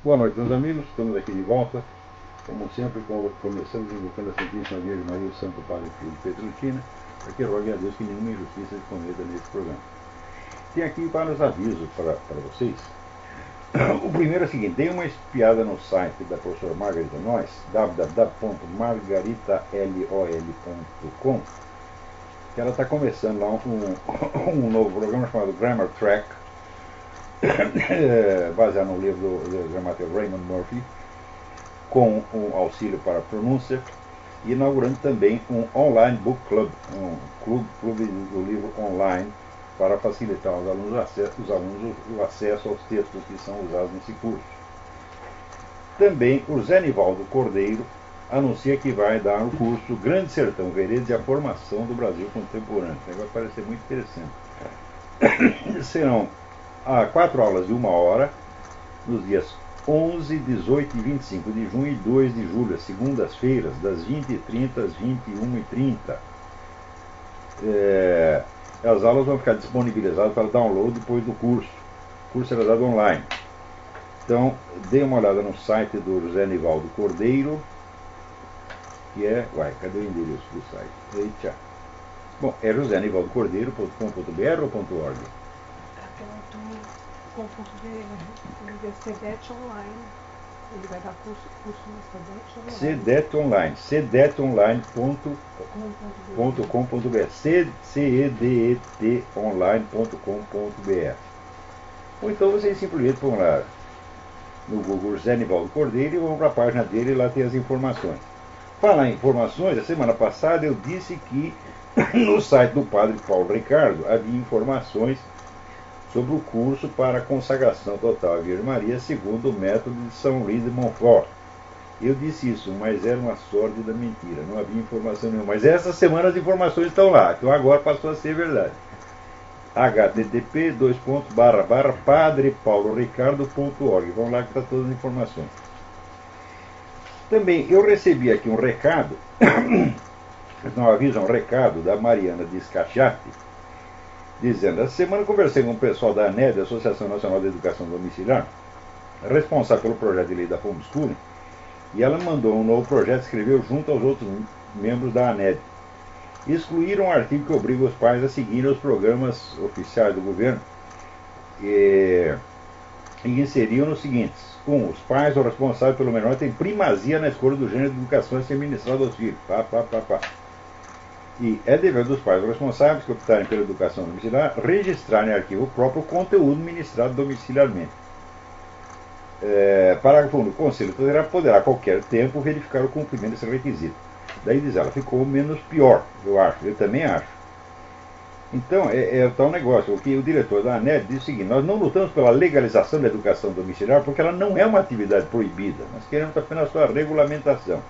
Boa noite, meus amigos. Estamos aqui de volta, como sempre, começamos invocando a Santíssima Virgem Maria, o Santo Padre Pio de Petrolina, para que rogue a Deus que nenhuma injustiça se cometa nesse programa. Tem aqui vários avisos para vocês. O primeiro é o seguinte: dei uma espiada no site da professora Margarita Noyes, www.margaritalol.com, que ela está começando lá um novo programa chamado Grammar Track, baseado no livro do gramático Raymond Murphy, com um auxílio para a pronúncia, e inaugurando também um online book club, um clube do livro online, para facilitar os alunos o acesso aos textos que são usados nesse curso. Também o Zé Nivaldo Cordeiro anuncia que vai dar o curso Grande Sertão Veredas e a Formação do Brasil Contemporâneo. Isso vai parecer muito interessante. Serão 4 aulas de 1 hora, nos dias 11, 18 e 25 de junho e 2 de julho, às segundas-feiras, das 20h30 às 21h30. As aulas vão ficar disponibilizadas para download depois do curso. O curso será dado online. Então, dê uma olhada no site do José Nivaldo Cordeiro, que é... cadê o endereço do site? Eita. Bom, é josenivaldocordeiro.com.br ou .org? .com.br, CEDET Online. Ele vai dar curso no CEDET Online. cedetonline.com.br, cedetonline.com.br. Ou então vocês simplesmente vão lá no Google José Nivaldo Cordeiro e vão para a página dele, e lá tem as informações. Falar em informações, a semana passada eu disse que no site do Padre Paulo Ricardo havia informações sobre o curso para a consagração total à Virgem Maria segundo o método de São Luís de Montfort. Eu disse isso, mas era uma sórdida mentira, não havia informação nenhuma. Mas essa semana as informações estão lá, então agora passou a ser verdade. http://padrepauloricardo.org. Vão lá que está todas as informações. Também eu recebi aqui um recado, não avisa, um recado da Mariana Descachate, dizendo: essa semana eu conversei com o pessoal da ANED, Associação Nacional de Educação Domiciliar, responsável pelo projeto de lei da homeschooling, e ela mandou um novo projeto, escreveu junto aos outros membros da ANED. Excluíram um artigo que obriga os pais a seguirem os programas oficiais do governo e inseriam nos seguintes: 1. Os pais ou responsáveis pelo menor têm primazia na escolha do gênero de educação a ser ministrado aos filhos. E é dever dos pais responsáveis que optarem pela educação domiciliar registrarem em arquivo próprio o conteúdo ministrado domiciliarmente. Parágrafo 1. O Conselho poderá a qualquer tempo verificar o cumprimento desse requisito. Daí diz ela, ficou menos pior, eu acho, eu também acho. Então, é tal negócio. O que o diretor da ANED diz o seguinte: nós não lutamos pela legalização da educação domiciliar porque ela não é uma atividade proibida, nós queremos apenas a sua regulamentação.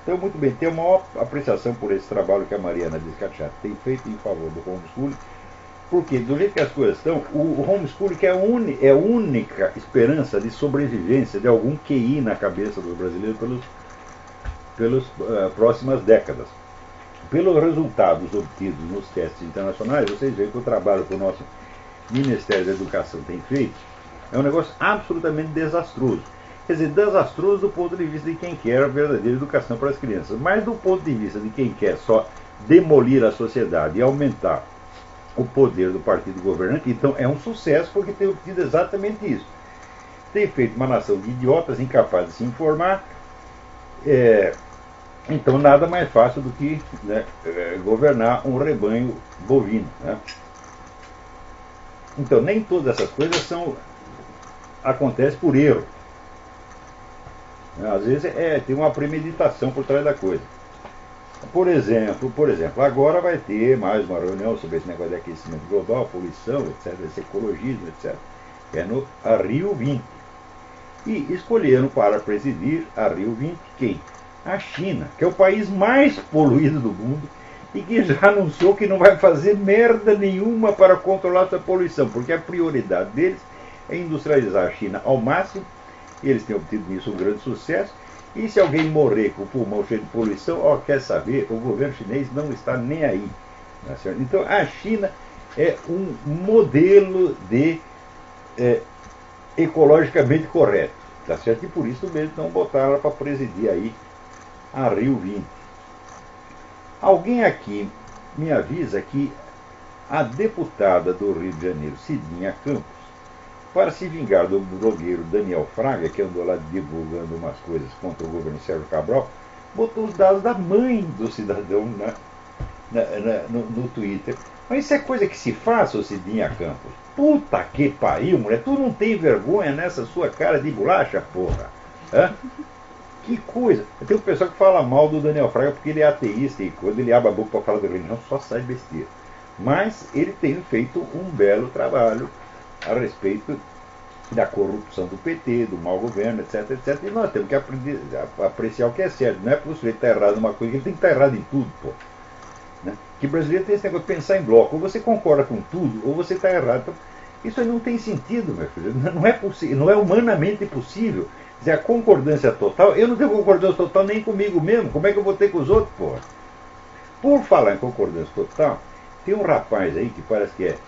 Então, muito bem, tenho uma maior apreciação por esse trabalho que a Mariana Descachate tem feito em favor do homeschooling, porque, do jeito que as coisas estão, o homeschooling que é a única esperança de sobrevivência de algum QI na cabeça dos brasileiros pelas próximas décadas. Pelos resultados obtidos nos testes internacionais, vocês veem que o trabalho que o nosso Ministério da Educação tem feito é um negócio absolutamente desastroso. Quer dizer, desastroso do ponto de vista de quem quer a verdadeira educação para as crianças, mas do ponto de vista de quem quer só demolir a sociedade e aumentar o poder do partido governante, então é um sucesso porque tem obtido exatamente isso. Tem feito uma nação de idiotas incapazes de se informar, então nada mais fácil do que governar um rebanho bovino. Então nem todas essas coisas acontecem por erro. Às vezes tem uma premeditação por trás da coisa. Por exemplo, agora vai ter mais uma reunião sobre esse negócio de aquecimento global, poluição, etc., esse ecologismo, etc. É no Rio 20. E escolheram para presidir a Rio 20 quem? A China, que é o país mais poluído do mundo e que já anunciou que não vai fazer merda nenhuma para controlar essa poluição, porque a prioridade deles é industrializar a China ao máximo. Eles têm obtido nisso um grande sucesso. E se alguém morrer com o pulmão cheio de poluição, quer saber, o governo chinês não está nem aí. Então a China é um modelo de ecologicamente correto. Tá certo? E por isso mesmo não botaram ela para presidir aí a Rio 20. Alguém aqui me avisa que a deputada do Rio de Janeiro, Cidinha Campos, para se vingar do blogueiro Daniel Fraga, que andou lá divulgando umas coisas contra o governo Sérgio Cabral, botou os dados da mãe do cidadão no Twitter. Mas isso é coisa que se faz, ô Cidinha Campos. Puta que pariu, mulher. Tu não tem vergonha nessa sua cara de bolacha, porra? Hã? Que coisa. Tem um pessoal que fala mal do Daniel Fraga porque ele é ateísta e quando ele abre a boca para falar da religião só sai besteira. Mas ele tem feito um belo trabalho a respeito da corrupção do PT, do mau governo, etc, etc. E nós temos que apreciar o que é certo. Não é porque o sujeito está errado em uma coisa, ele tem que estar errado em tudo, pô. Né? Que brasileiro tem esse negócio de pensar em bloco. Ou você concorda com tudo, ou você está errado. Então, isso aí não tem sentido, meu filho. Não é possível, não é humanamente possível. Dizer, a concordância total, eu não tenho concordância total nem comigo mesmo. Como é que eu vou ter com os outros, pô? Por falar em concordância total, tem um rapaz aí que parece que é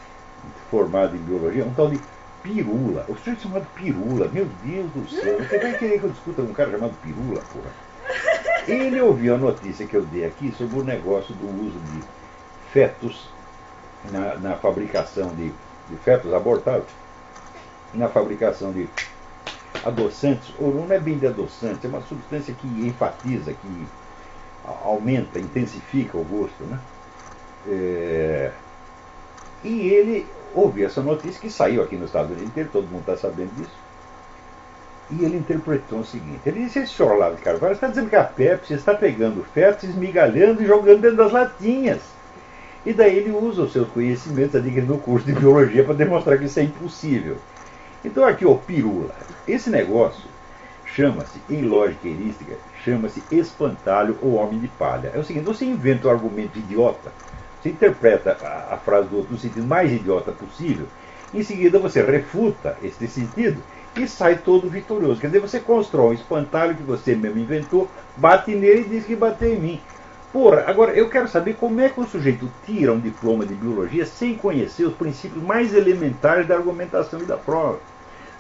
formado em biologia, um tal de Pirula. O sujeito chamado Pirula, meu Deus do céu. Você vai querer que eu discuta com um cara chamado Pirula, porra? Ele ouviu a notícia que eu dei aqui sobre o negócio do uso de fetos na fabricação de fetos abortados, na fabricação de adoçantes, ou não é bem de adoçante, é uma substância que enfatiza, que aumenta, intensifica o gosto, né? E ele ouviu essa notícia que saiu aqui nos Estados Unidos inteiro, todo mundo está sabendo disso. E ele interpretou o seguinte: ele disse, esse senhor Olavo de Carvalho está dizendo que a Pepsi está pegando fetos, esmigalhando e jogando dentro das latinhas. E daí ele usa os seus conhecimentos adquiridos no curso de biologia para demonstrar que isso é impossível. Então aqui, ó, Pirula, esse negócio chama-se, em lógica erística, chama-se espantalho ou homem de palha. É o seguinte, você inventa um argumento idiota, você interpreta a frase do outro no sentido mais idiota possível, em seguida você refuta esse sentido e sai todo vitorioso. Quer dizer, você constrói um espantalho que você mesmo inventou, bate nele e diz que bateu em mim. Porra, agora eu quero saber como é que um sujeito tira um diploma de biologia sem conhecer os princípios mais elementares da argumentação e da prova.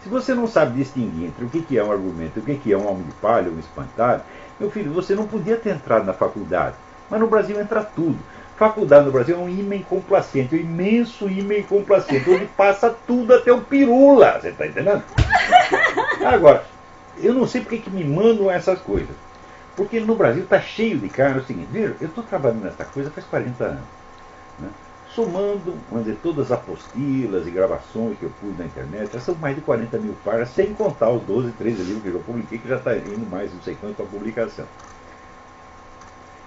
Se você não sabe distinguir entre o que é um argumento e o que é um homem de palha, um espantalho, meu filho, você não podia ter entrado na faculdade. Mas no Brasil entra tudo. Faculdade no Brasil é um ímã complacente, um imenso ímã complacente, onde passa tudo até o Pirula. Você está entendendo? Agora, eu não sei porque que me mandam essas coisas. Porque no Brasil está cheio de cara. É o seguinte, veja, eu estou trabalhando nessa coisa faz 40 anos. Né? Somando, vamos dizer, todas as apostilas e gravações que eu pus na internet, já são mais de 40 mil páginas, sem contar os 12, 13 livros que eu publiquei, que já está indo mais não sei quanto para publicação.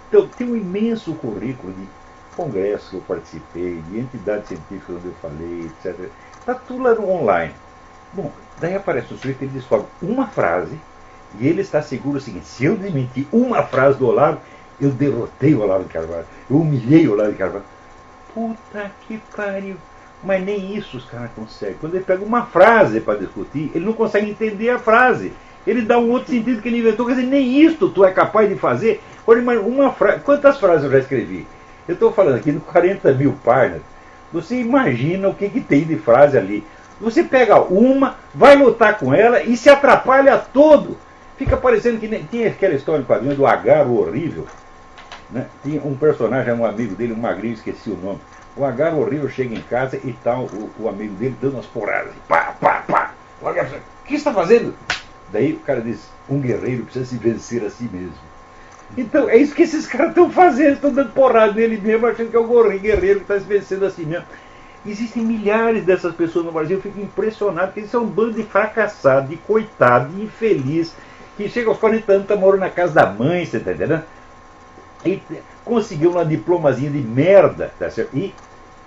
Então, tem um imenso currículo de congressos que eu participei, de entidades científicas onde eu falei, etc. Está tudo lá no online. Bom, daí aparece o sujeito e ele descobre uma frase, e ele está seguro o seguinte: se eu demitir uma frase do Olavo, eu derrotei o Olavo de Carvalho, eu humilhei o Olavo de Carvalho. Puta que pariu. Mas nem isso os caras conseguem. Quando ele pega uma frase para discutir, ele não consegue entender a frase. Ele dá um outro sentido que ele inventou. Quer dizer, nem isso tu é capaz de fazer. Olha, mas uma frase. Quantas frases eu já escrevi? Eu estou falando aqui de 40 mil páginas. Você imagina o que tem de frase ali. Você pega uma, vai lutar com ela e se atrapalha todo. Fica parecendo que tinha aquela história do quadrinho do Agar, o horrível. Né? Tinha um personagem, um amigo dele, um magrinho, esqueci o nome. O Agar horrível chega em casa e tá o amigo dele dando umas porradas. Pá, pá, pá. O Agar, o que você está fazendo? Daí o cara diz: um guerreiro precisa se vencer a si mesmo. Então é isso que esses caras estão fazendo, estão dando porrada nele mesmo, achando que é o guerreiro que está se vencendo a si mesmo. Existem milhares dessas pessoas no Brasil, eu fico impressionado, porque eles são um bando de fracassado, de coitado, de infeliz, que chega aos 40 anos, está morando na casa da mãe, você está entendendo? E conseguiu uma diplomazinha de merda, tá certo? E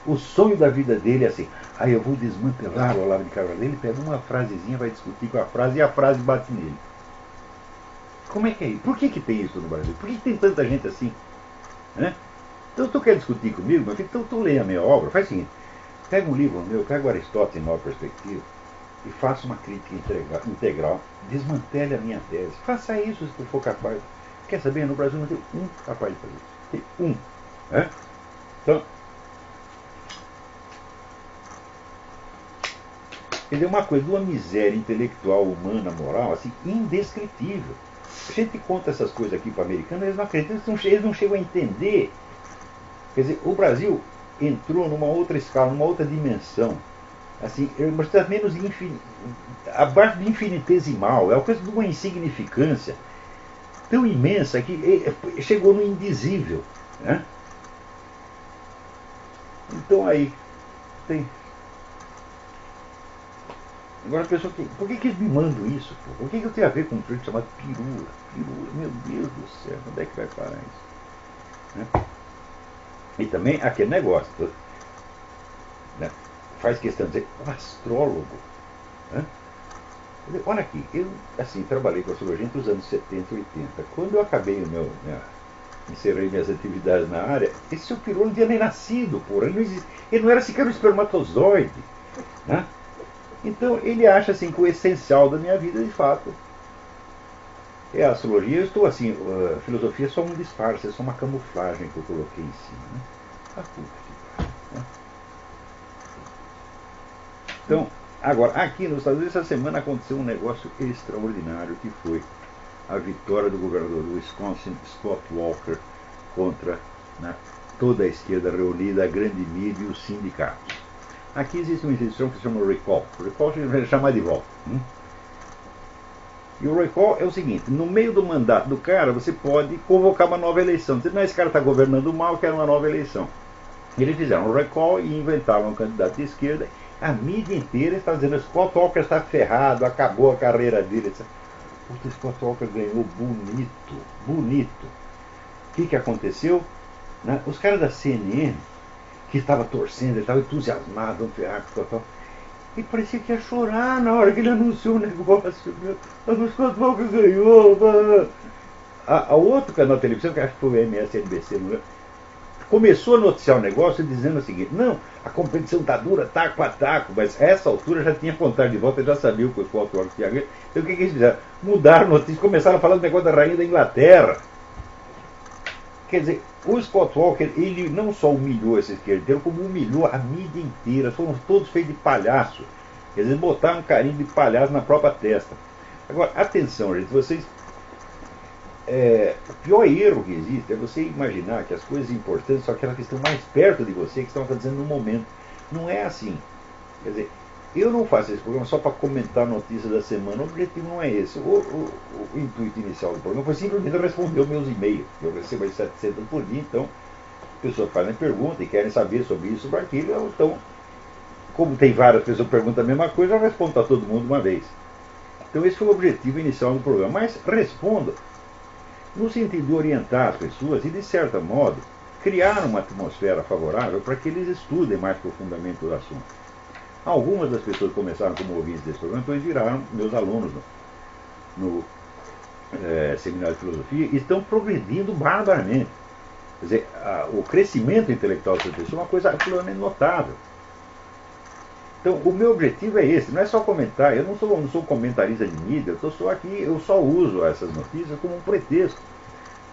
o sonho da vida dele é assim: eu vou desmantelar o Olavo de Carvalho. Ele pega uma frasezinha, vai discutir com a frase e a frase bate nele. Como é que é isso? Por que tem isso no Brasil? Por que tem tanta gente assim? Né? Então tu quer discutir comigo, meu filho? Então tu leia a minha obra, faz o seguinte: pega um livro meu, pega o Aristóteles em Nova Perspectiva e faça uma crítica integral, desmantele a minha tese. Faça isso se tu for capaz. Quer saber? No Brasil não tem um capaz de fazer isso. Tem um. Né? Então, Quer dizer, uma coisa de uma miséria intelectual, humana, moral, assim, indescritível. A gente conta essas coisas aqui para americanos, eles não acreditam, eles não chegam a entender. Quer dizer, o Brasil entrou numa outra escala, numa outra dimensão. Assim, mas está menos abaixo de infinitesimal, é uma coisa de uma insignificância tão imensa que chegou no indizível. Né? Então aí tem. Agora a pessoa, por que eles me mandam isso? Pô? Por que eu tenho a ver com um treino chamado pirula? Pirula, meu Deus do céu, onde é que vai parar isso? Né? E também aquele negócio, né? Faz questão de dizer, o astrólogo. Né? Olha aqui, eu assim, trabalhei com astrologia entre os anos 70 e 80. Quando eu acabei encerrei minhas atividades na área, esse seu pirula não tinha nem nascido, porra. Ele não era sequer um espermatozoide. Né? Então ele acha assim que o essencial da minha vida, de fato, é a astrologia. Eu estou assim, a filosofia é só um disfarce, é só uma camuflagem que eu coloquei em cima. Né? A puta que pariu. Né? Então, agora, aqui nos Estados Unidos, essa semana aconteceu um negócio extraordinário, que foi a vitória do governador do Wisconsin, Scott Walker, contra, né, toda a esquerda reunida, a grande mídia e os sindicatos. Aqui existe uma instituição que se chama recall. O recall se chama de volta. E o recall é o seguinte: no meio do mandato do cara, você pode convocar uma nova eleição. Dizer, não, esse cara está governando mal, quer uma nova eleição. Eles fizeram um recall e inventaram um candidato de esquerda. A mídia inteira está dizendo que Scott Walker está ferrado, acabou a carreira dele. O Scott Walker ganhou bonito, bonito. O que aconteceu? Né? Os caras da CNN, que estavam torcendo, ele estava entusiasmado, vamos ferrar com o Scott Walker. E parecia que ia chorar na hora que ele anunciou o negócio. O Scott Walker ganhou. A outro canal de televisão, que acho que foi o MSNBC, não é? Começou a noticiar o negócio dizendo o seguinte: não, a competição está dura, taco a taco, mas a essa altura já tinha contado de volta, já sabia o que o Scott Walker tinha ganho. Então o que eles fizeram? Mudaram a notícia, começaram a falar do negócio da rainha da Inglaterra. Quer dizer, o Scott Walker, ele não só humilhou esse esquerdeiro, como humilhou a mídia inteira. Foram todos feitos de palhaço. Eles botaram um carinho de palhaço na própria testa. Agora, atenção, gente, vocês. O pior erro que existe é você imaginar que as coisas importantes são aquelas que estão mais perto de você, que estão acontecendo no momento. Não é assim. Quer dizer, eu não faço esse programa só para comentar notícias da semana. O objetivo não é esse. O intuito inicial do programa foi simplesmente responder os meus e-mails. Eu recebo aí 700 por dia, então as pessoas fazem perguntas e querem saber sobre isso, sobre aquilo. Então, como tem várias pessoas que perguntam a mesma coisa, eu respondo para todo mundo uma vez. Então esse foi o objetivo inicial do programa. Mas respondo no sentido de orientar as pessoas e, de certo modo, criar uma atmosfera favorável para que eles estudem mais profundamente o assunto. Algumas das pessoas que começaram como ouvintes desse programa, depois viraram meus alunos no seminário de filosofia e estão progredindo barbaramente. Quer dizer, o crescimento intelectual dessas pessoas é uma coisa absolutamente notável. Então, o meu objetivo é esse, não é só comentar. Eu não sou comentarista de mídia, eu só uso essas notícias como um pretexto,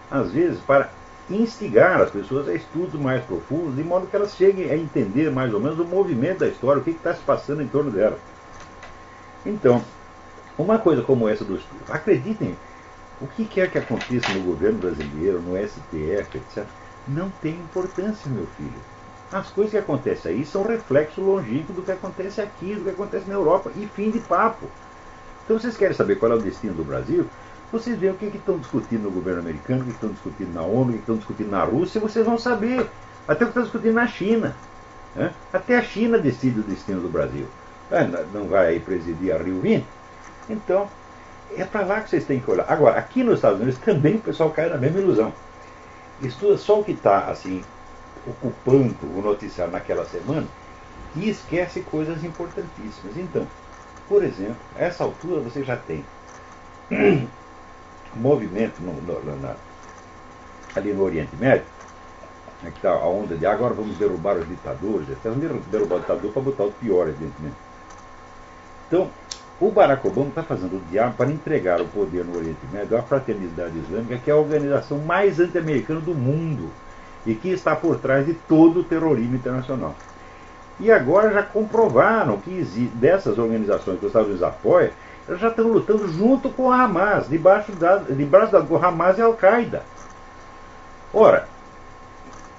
às vezes, para instigar as pessoas a estudos mais profundos, de modo que elas cheguem a entender mais ou menos o movimento da história, o que está se passando em torno dela. Então, uma coisa como essa do estudo, acreditem, o que quer que aconteça no governo brasileiro, no STF, etc., não tem importância, meu filho. As coisas que acontecem aí são reflexo longínquo do que acontece aqui, do que acontece na Europa, e fim de papo. Então, vocês querem saber qual é o destino do Brasil? Vocês veem o que estão discutindo no governo americano, o que estão discutindo na ONU, o que estão discutindo na Rússia, vocês vão saber. Até o que estão discutindo na China. Né? Até a China decide o destino do Brasil. Não vai aí presidir a Rio 20? Então, é para lá que vocês têm que olhar. Agora, aqui nos Estados Unidos também o pessoal cai na mesma ilusão. Estuda só o que está, assim, ocupando o noticiário naquela semana e esquece coisas importantíssimas. Então, por exemplo, a essa altura você já tem movimento ali no Oriente Médio, que está a onda de agora vamos derrubar os ditadores, vamos derrubar o ditador para botar o pior, evidentemente. Então, o Barack Obama está fazendo o diabo para entregar o poder no Oriente Médio à Fraternidade Islâmica, que é a organização mais anti-americana do mundo e que está por trás de todo o terrorismo internacional. E agora já comprovaram que dessas organizações que os Estados Unidos apoiam, elas já estão lutando junto com a Hamas, debaixo do Hamas e Al-Qaeda. Ora,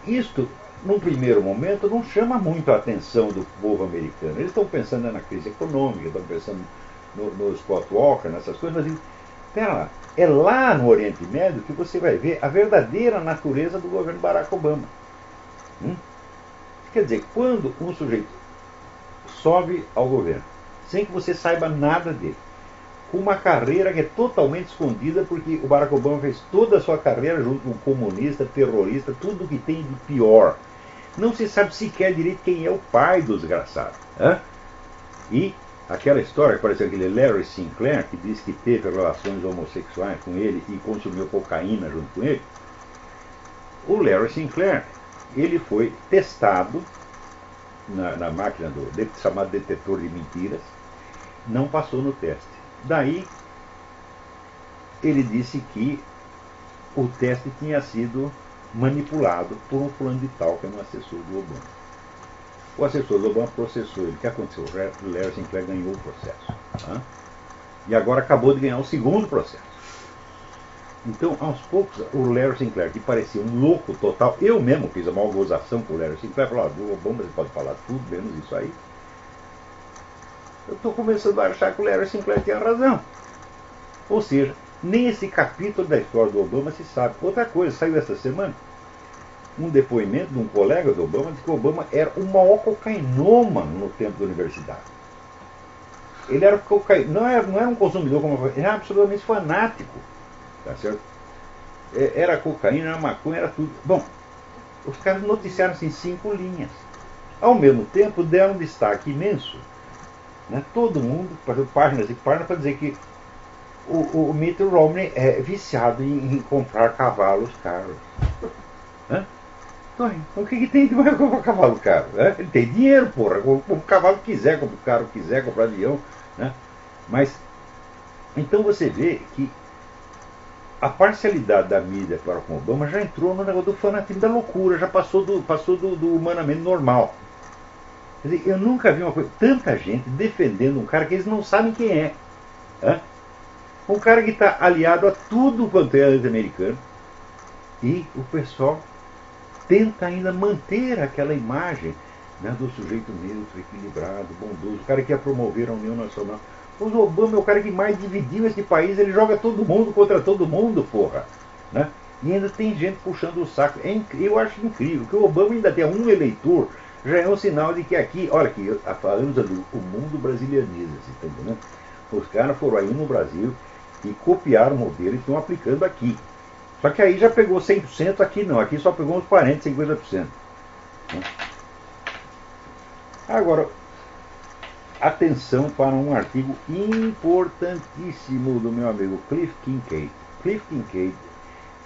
isto, num primeiro momento, não chama muito a atenção do povo americano. Eles estão pensando na crise econômica, estão pensando no Scott Walker, nessas coisas, mas espera lá, é lá no Oriente Médio que você vai ver a verdadeira natureza do governo Barack Obama. Quer dizer, quando um sujeito sobe ao governo, sem que você saiba nada dele, com uma carreira que é totalmente escondida, porque o Barack Obama fez toda a sua carreira junto com comunista, terrorista, tudo o que tem de pior. Não se sabe sequer direito quem é o pai do desgraçado. E aquela história que apareceu aquele Larry Sinclair, que disse que teve relações homossexuais com ele e consumiu cocaína junto com ele. O Larry Sinclair, ele foi testado na máquina chamado detetor de mentiras, não passou no teste. Daí, ele disse que o teste tinha sido manipulado por um fulano de tal, que é um assessor do Obama. O assessor do Obama processou ele. O que aconteceu? O Larry Sinclair ganhou o processo. E agora acabou de ganhar o segundo processo. Então, aos poucos, o Larry Sinclair, que parecia um louco total, eu mesmo fiz a maior gozação com o Larry Sinclair, falei, do Obama você pode falar tudo, menos isso aí. Eu estou começando a achar que o Larry Sinclair tinha razão. Ou seja, nem esse capítulo da história do Obama se sabe. Outra coisa, saiu essa semana um depoimento de um colega do Obama, de que o Obama era o maior cocainômano no tempo da universidade. Ele era não era um consumidor, ele era absolutamente fanático. Tá certo? Era cocaína, era maconha, era tudo. Bom, os caras noticiaram assim 5 linhas. Ao mesmo tempo, deram um destaque imenso. Todo mundo, páginas e páginas, para dizer que o Mitt Romney é viciado em comprar cavalos caros. Então, o que tem de mais comprar cavalo caro? Ele tem dinheiro, porra. Compra o cavalo que quiser, compra o carro que quiser, compra avião. Mas, então você vê que a parcialidade da mídia para com Obama já entrou no negócio do fanatismo, da loucura, já passou do humanamente normal. Quer dizer, eu nunca vi uma coisa, tanta gente defendendo um cara que eles não sabem quem é. Um cara que está aliado a tudo quanto é anti-americano. E o pessoal tenta ainda manter aquela imagem do sujeito neutro, equilibrado, bondoso, o cara que ia promover a União Nacional. Mas o Obama é o cara que mais dividiu esse país, ele joga todo mundo contra todo mundo, porra. E ainda tem gente puxando o saco. Eu acho incrível que o Obama ainda tenha um eleitor, já é um sinal de que aqui, olha aqui, falamos ali, o mundo brasilianiza-se, tá entendendo? Os caras foram aí no Brasil e copiaram o modelo e estão aplicando aqui. Só que aí já pegou 100%, aqui não, aqui só pegou uns 40%, 50%. Agora, atenção para um artigo importantíssimo do meu amigo Cliff Kincaid. Cliff Kincaid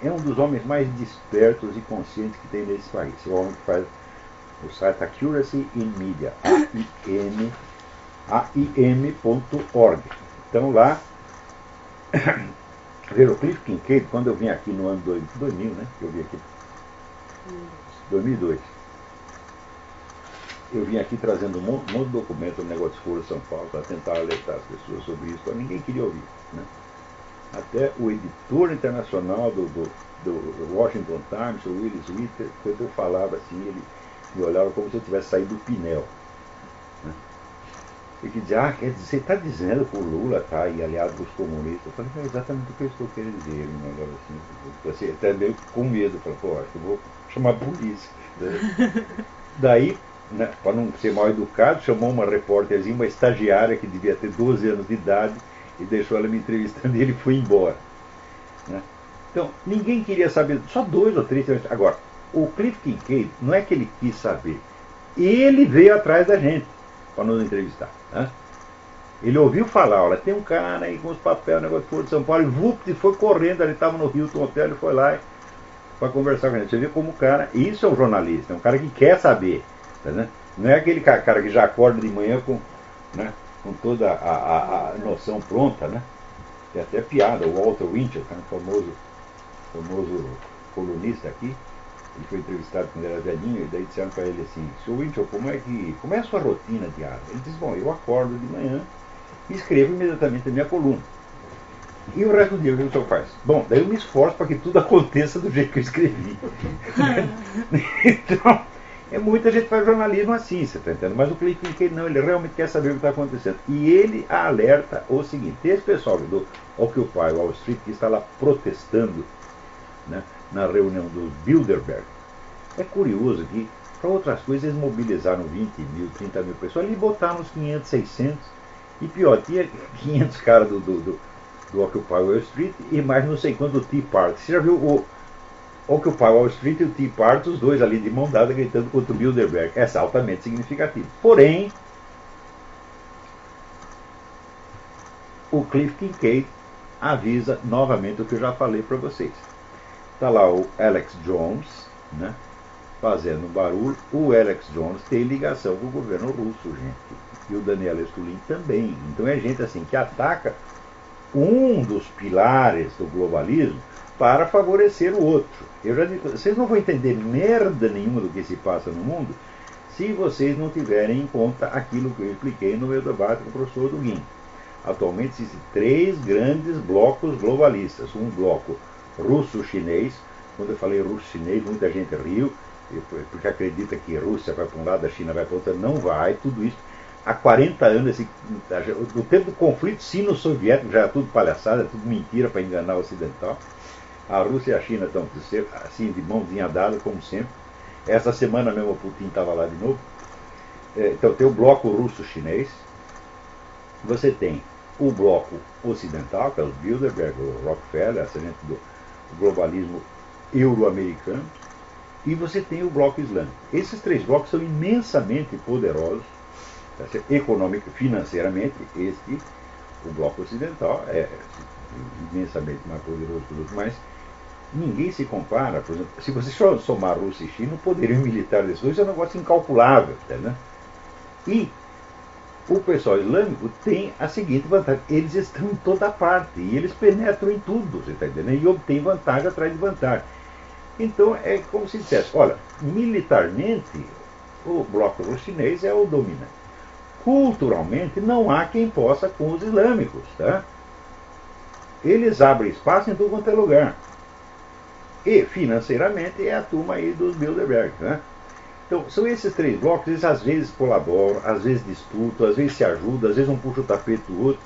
é um dos homens mais despertos e conscientes que tem nesse país. É o homem que faz o site Accuracy in Media, AIM.org. Então lá, veja, o Cliff Kincaid, quando eu vim aqui no ano 2000, que eu vim aqui, 2002, eu vim aqui trazendo um monte de documento no negócio de Foro São Paulo para tentar alertar as pessoas sobre isso, mas ninguém queria ouvir. Até o editor internacional do Washington Times, o Willis Witter, quando eu falava assim, ele me olhava como se eu tivesse saído do Pinel. Ele dizia, quer dizer, você está dizendo que o Lula está aí aliado com os comunistas? Eu falei, é exatamente o que eu estou querendo dizer. Ele me olhava assim, até meio com medo, eu falei, acho que eu vou chamar a polícia. Daí, para não ser mal educado, chamou uma repórterzinha, uma estagiária que devia ter 12 anos de idade, e deixou ela me entrevistando e ele foi embora. Então, ninguém queria saber, só 2 ou 3. Agora, o Cliff Kincaid, não é que ele quis saber, ele veio atrás da gente para nos entrevistar. Ele ouviu falar, olha, tem um cara aí com os papéis, negócio de Foro de São Paulo, e foi correndo, ele estava no Hilton Hotel, ele foi lá para conversar com a gente. Você vê como o cara, isso é um jornalista, é um cara que quer saber. Não é aquele cara que já acorda de manhã com toda a noção pronta. Tem até piada, o Walter Winchell, famoso colunista aqui, Ele foi entrevistado quando era velhinho, e daí disseram para ele assim, Sr. Winchell, como é a sua rotina diária? Ele disse, bom, eu acordo de manhã e escrevo imediatamente a minha coluna. E o resto do dia o que o senhor faz? Bom, daí eu me esforço para que tudo aconteça do jeito que eu escrevi. Então, muita gente faz jornalismo assim, você está entendendo? Mas o Cliff Kincaid não, ele realmente quer saber o que está acontecendo. E ele alerta o seguinte, esse pessoal do Occupy Wall Street que está lá protestando, né, na reunião dos Bilderberg, é curioso que, para outras coisas, eles mobilizaram 20 mil, 30 mil pessoas, ali botaram uns 500, 600, e pior, tinha 500 caras do Occupy Wall Street e mais não sei quanto do Tea Party. Você já viu o Occupy Wall Street e o Tea Party, os dois ali de mão dada gritando contra o Bilderberg? É altamente significativo. Porém, o Cliff Kincaid avisa novamente o que eu já falei para vocês. Está lá o Alex Jones, né, fazendo barulho. O Alex Jones tem ligação com o governo russo, gente. E o Daniel Estulin também. Então é gente assim que ataca um dos pilares do globalismo para favorecer o outro. Eu já digo, vocês não vão entender merda nenhuma do que se passa no mundo se vocês não tiverem em conta aquilo que eu expliquei no meu debate com o professor Duguin. Atualmente existem 3 grandes blocos globalistas. Um bloco russo-chinês. Quando eu falei russo-chinês, muita gente riu, porque acredita que a Rússia vai para um lado, a China vai para o outro. Não vai, tudo isso. Há 40 anos, no tempo do conflito sino-soviético, já é tudo palhaçada, é tudo mentira para enganar o ocidental. A Rússia e a China estão assim, de mãozinha dada, como sempre. Essa semana mesmo o Putin estava lá de novo. Então tem o bloco russo-chinês. Você tem o bloco ocidental, que é os Bilderberg, o Rockefeller, essa gente do globalismo euro-americano. E você tem o bloco islâmico. Esses 3 blocos são imensamente poderosos, econômico, financeiramente. O bloco ocidental é imensamente mais poderoso que os outros, mas ninguém se compara. Por exemplo, se você somar Rússia e China, o poderio militar desses dois é um negócio incalculável, né? E o pessoal islâmico tem a seguinte vantagem: eles estão em toda parte e eles penetram em tudo, você está entendendo? E obtêm vantagem atrás de vantagem. Então é como se dissesse, olha, militarmente o bloco russo-chinês é o dominante. Culturalmente não há quem possa com os islâmicos, tá? Eles abrem espaço em tudo quanto é lugar. E financeiramente é a turma aí dos Bilderberg, né? Então são esses 3 blocos, eles às vezes colaboram, às vezes disputam, às vezes se ajudam, às vezes um puxa o tapete do outro.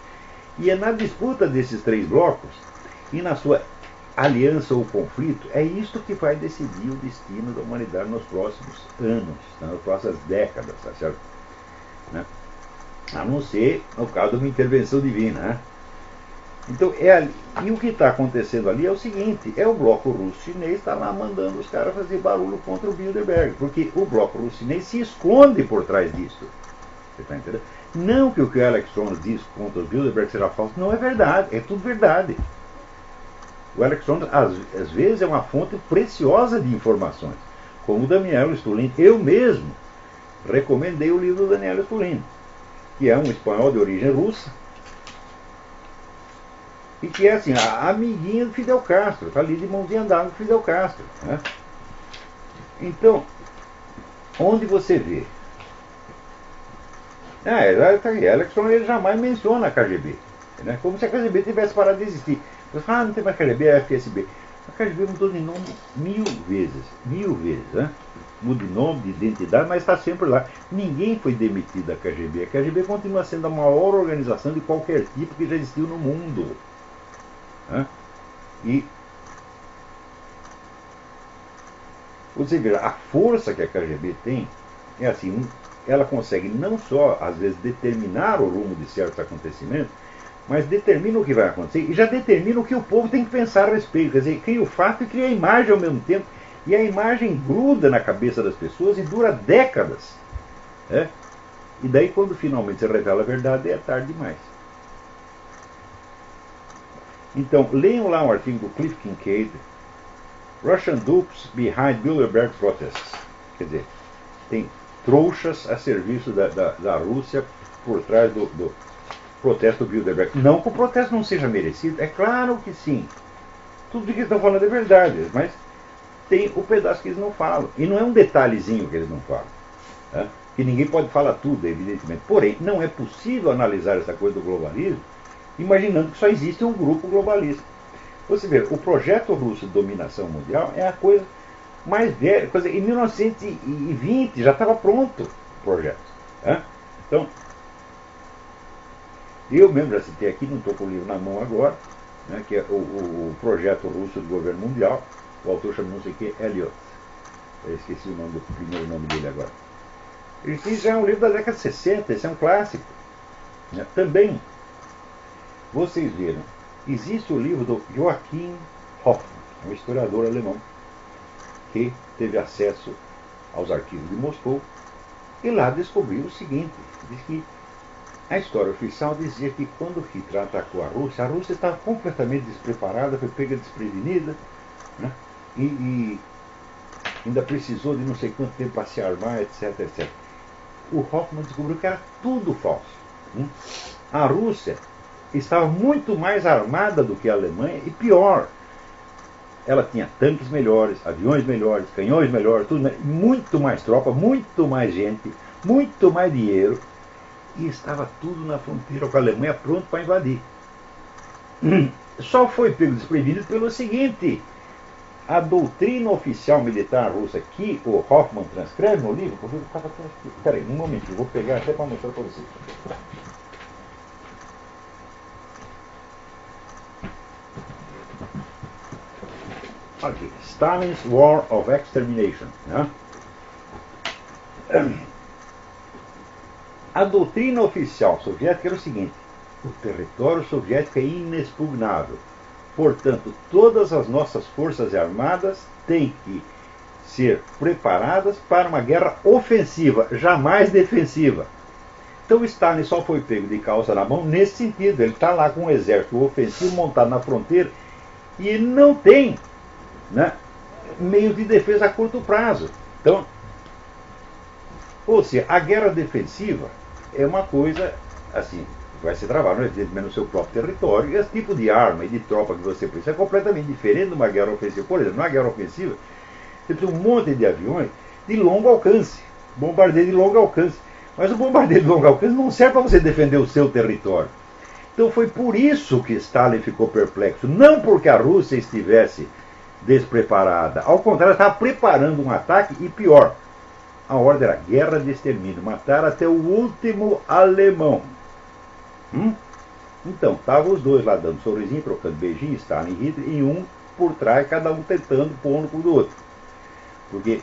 E é na disputa desses 3 blocos e na sua aliança ou conflito, é isto que vai decidir o destino da humanidade nos próximos anos, nas próximas décadas, tá certo? Né? A não ser no caso de uma intervenção divina, né? Então, e o que está acontecendo ali é o seguinte: é o bloco russo-chinês está lá mandando os caras fazer barulho contra o Bilderberg, porque o bloco russo-chinês se esconde por trás disso. Você está entendendo? Não que o que o Alex Jones diz contra o Bilderberg seja falso, não é verdade, é tudo verdade. O Alex Jones, às vezes, é uma fonte preciosa de informações, como o Daniel Estulin. Eu mesmo recomendei o livro do Daniel Estulin, que é um espanhol de origem russa, e que é assim, a amiguinha do Fidel Castro, está ali de mãozinha dada com o Fidel Castro, né? Então, onde você vê? Alex Jones, ele jamais menciona a KGB, né? Como se a KGB tivesse parado de existir. Você fala, não tem mais KGB, é FSB. A KGB mudou de nome 1000 vezes, né? Muda de nome, de identidade, mas está sempre lá. Ninguém foi demitido da KGB. A KGB continua sendo a maior organização de qualquer tipo que já existiu no mundo. Né? E você vê, a força que a KGB tem é assim, ela consegue não só, às vezes, determinar o rumo de certos acontecimentos, mas determina o que vai acontecer e já determina o que o povo tem que pensar a respeito. Quer dizer, cria o fato e cria a imagem ao mesmo tempo. E a imagem gruda na cabeça das pessoas e dura décadas. Né? E daí, quando finalmente se revela a verdade, é tarde demais. Então, leiam lá um artigo do Cliff Kincaid, Russian Dupes Behind Bilderberg Protests. Quer dizer, tem trouxas a serviço da Rússia por trás do protesto do Bilderberg. Não que o protesto não seja merecido, é claro que sim. Tudo que estão falando é verdade, mas tem o pedaço que eles não falam. E não é um detalhezinho que eles não falam. Né? Que ninguém pode falar tudo, evidentemente. Porém, não é possível analisar essa coisa do globalismo imaginando que só existe um grupo globalista. Você vê, o projeto russo de dominação mundial é a coisa mais velha. Em 1920 já estava pronto o projeto. Né? Então, eu mesmo já citei aqui, não estou com o livro na mão agora, né, que é o projeto russo do governo mundial. O autor chama não sei o que, Eliot. Eu esqueci o primeiro nome dele agora. Isso é um livro da década de 60, esse é um clássico. Né? Também, vocês viram, existe o livro do Joachim Hoffmann, um historiador alemão, que teve acesso aos arquivos de Moscou e lá descobriu o seguinte, diz que a história oficial dizia que quando Hitler atacou a Rússia estava completamente despreparada, foi pega desprevenida, né? E ainda precisou de não sei quanto tempo para se armar, etc, etc. O Hoffmann descobriu que era tudo falso. A Rússia estava muito mais armada do que a Alemanha e pior, ela tinha tanques melhores, aviões melhores, canhões melhores, tudo, muito mais tropa, muito mais gente, muito mais dinheiro e estava tudo na fronteira com a Alemanha pronto para invadir. Só foi pego desprevenido pelo seguinte: a doutrina oficial militar russa que o Hoffmann transcreve no livro, porque eu estava até aqui. Peraí, um momento, eu vou pegar até para mostrar para vocês. Aqui, Stalin's War of Extermination. Né? A doutrina oficial soviética era o seguinte: o território soviético é inexpugnável. Portanto, todas as nossas forças armadas têm que ser preparadas para uma guerra ofensiva, jamais defensiva. Então Stalin só foi pego de calça na mão nesse sentido. Ele está lá com um exército ofensivo montado na fronteira e não tem, né, meios de defesa a curto prazo. Então, ou seja, a guerra defensiva é uma coisa assim, vai se travar, evidentemente, no seu próprio território, e esse tipo de arma e de tropa que você precisa é completamente diferente de uma guerra ofensiva. Por exemplo, numa guerra ofensiva, você precisa de um monte de aviões de longo alcance, bombardeio de longo alcance. Mas o bombardeio de longo alcance não serve para você defender o seu território. Então foi por isso que Stalin ficou perplexo, não porque a Rússia estivesse despreparada. Ao contrário, estava preparando um ataque e pior. A ordem era guerra de extermínio, matar até o último alemão. Então, estavam os dois lá dando sorrisinho, trocando beijinho, Stalin e Hitler, e um por trás, cada um tentando pôr no cu do outro. Porque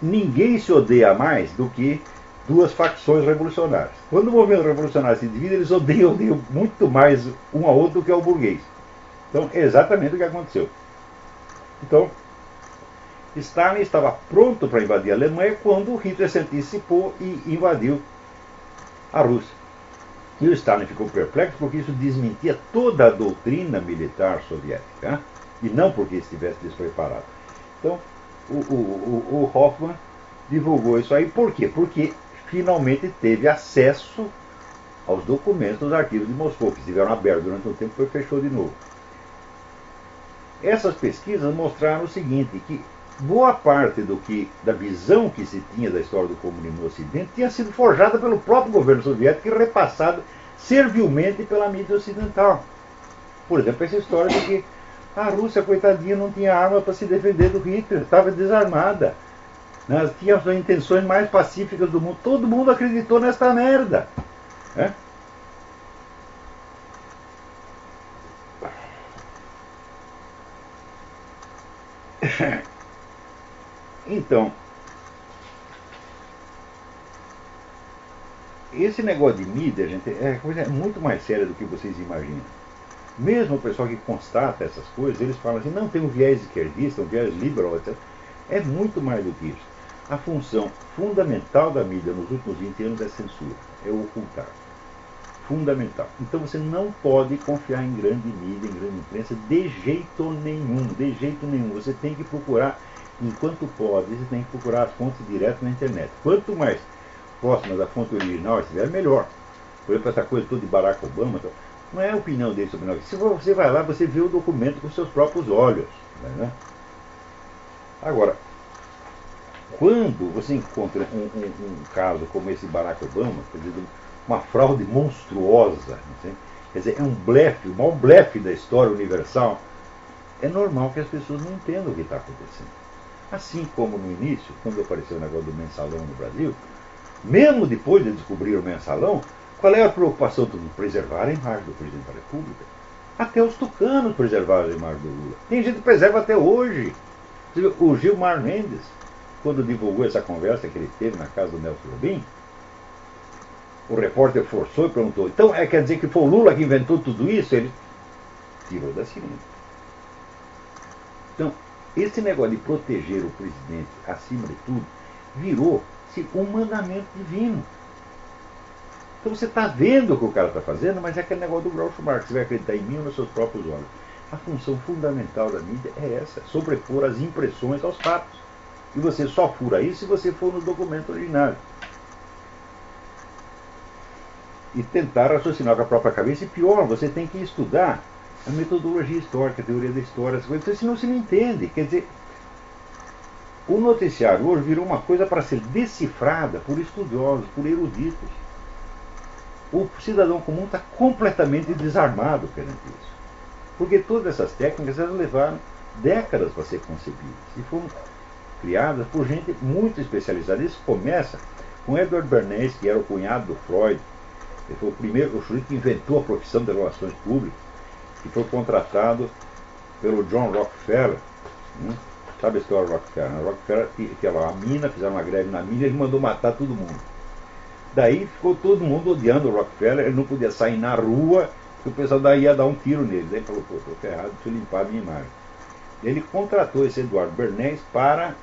ninguém se odeia mais do que duas facções revolucionárias. Quando o movimento revolucionário se divide, eles odeiam muito mais um ao outro do que ao burguês. Então, é exatamente o que aconteceu. Então, Stalin estava pronto para invadir a Alemanha quando Hitler se antecipou e invadiu a Rússia. E o Stalin ficou perplexo porque isso desmentia toda a doutrina militar soviética, né? E não porque estivesse despreparado. Então, o Hoffmann divulgou isso aí. Por quê? Porque finalmente teve acesso aos documentos dos arquivos de Moscou, que estiveram abertos durante um tempo e fechou de novo. Essas pesquisas mostraram o seguinte, que boa parte da visão que se tinha da história do comunismo no Ocidente tinha sido forjada pelo próprio governo soviético e repassada servilmente pela mídia ocidental. Por exemplo, essa história de que a Rússia, coitadinha, não tinha arma para se defender do Hitler, estava desarmada. Né? Tinha as intenções mais pacíficas do mundo. Todo mundo acreditou nessa merda. Né? Então, esse negócio de mídia, gente, é coisa muito mais séria do que vocês imaginam. Mesmo o pessoal que constata essas coisas, eles falam assim, não, tem um viés esquerdista, um viés liberal, etc. É muito mais do que isso. A função fundamental da mídia nos últimos 20 anos é censura, é ocultar. Fundamental. Então você não pode confiar em grande mídia, em grande imprensa, de jeito nenhum, de jeito nenhum. Você tem que procurar, enquanto pode, você tem que procurar as fontes diretas na internet. Quanto mais próxima da fonte original estiver, melhor. Por exemplo, essa coisa toda de Barack Obama, não é a opinião dele sobre nós. Se você vai lá, você vê o documento com seus próprios olhos. Né? Agora, quando você encontra um caso como esse Barack Obama, quer dizer, uma fraude monstruosa, quer dizer, é um blefe, o maior blefe da história universal, é normal que as pessoas não entendam o que está acontecendo. Assim como no início, quando apareceu o negócio do mensalão no Brasil, mesmo depois de descobrir o mensalão, qual é a preocupação de preservar a imagem do presidente da República? Até os tucanos preservaram a imagem do Lula. Tem gente que preserva até hoje. O Gilmar Mendes, quando divulgou essa conversa que ele teve na casa do Nelson Jobim, o repórter forçou e perguntou: então quer dizer que foi o Lula que inventou tudo isso? Ele tirou da seringa. Então, esse negócio de proteger o presidente acima de tudo virou-se um mandamento divino. Então você está vendo o que o cara está fazendo, mas é aquele negócio do Groucho Marx: você vai acreditar em mim ou nos seus próprios olhos. A função fundamental da mídia é essa: sobrepor as impressões aos fatos. E você só fura isso se você for no documento original. E tentar raciocinar com a própria cabeça. E pior, você tem que estudar a metodologia histórica, a teoria da história, essas coisas, senão você não entende. Quer dizer, o noticiário hoje virou uma coisa para ser decifrada por estudiosos, por eruditos. O cidadão comum está completamente desarmado perante isso. Porque todas essas técnicas elas levaram décadas para ser concebidas. E foram criadas por gente muito especializada. Isso começa com Edward Bernays, que era o cunhado do Freud. Ele foi o primeiro, o sujeito que inventou a profissão de relações públicas, que foi contratado pelo John Rockefeller. Sabe a história do Rockefeller? O Rockefeller tinha lá a mina, fizeram uma greve na mina e ele mandou matar todo mundo. Daí ficou todo mundo odiando o Rockefeller, ele não podia sair na rua, porque o pessoal daí ia dar um tiro nele. Daí ele falou: pô, estou ferrado, preciso limpar a minha imagem. Ele contratou esse Eduardo Bernays para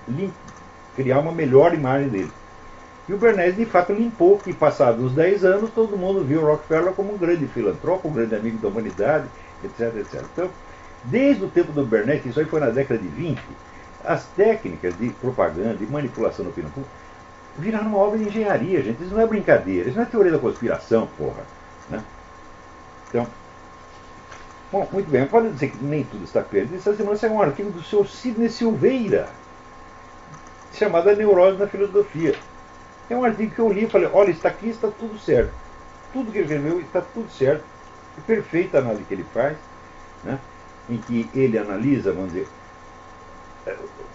criar uma melhor imagem dele. E o Bernays, de fato, limpou, e passados uns 10 anos, todo mundo viu o Rockefeller como um grande filantropo, um grande amigo da humanidade, etc, etc. Então, desde o tempo do Bernays, que isso aí foi na década de 20, as técnicas de propaganda, de manipulação da opinião pública, viraram uma obra de engenharia, gente. Isso não é brincadeira, isso não é teoria da conspiração, porra. Né? Então, bom, muito bem, pode dizer que nem tudo está perdido. Essa semana saiu um artigo do Sr. Sidney Silveira, chamado A Neurose na Filosofia. É um artigo que eu li e falei: olha, está aqui, está tudo certo. Tudo que ele escreveu está tudo certo. É perfeita a análise que ele faz, né? Em que ele analisa, vamos dizer,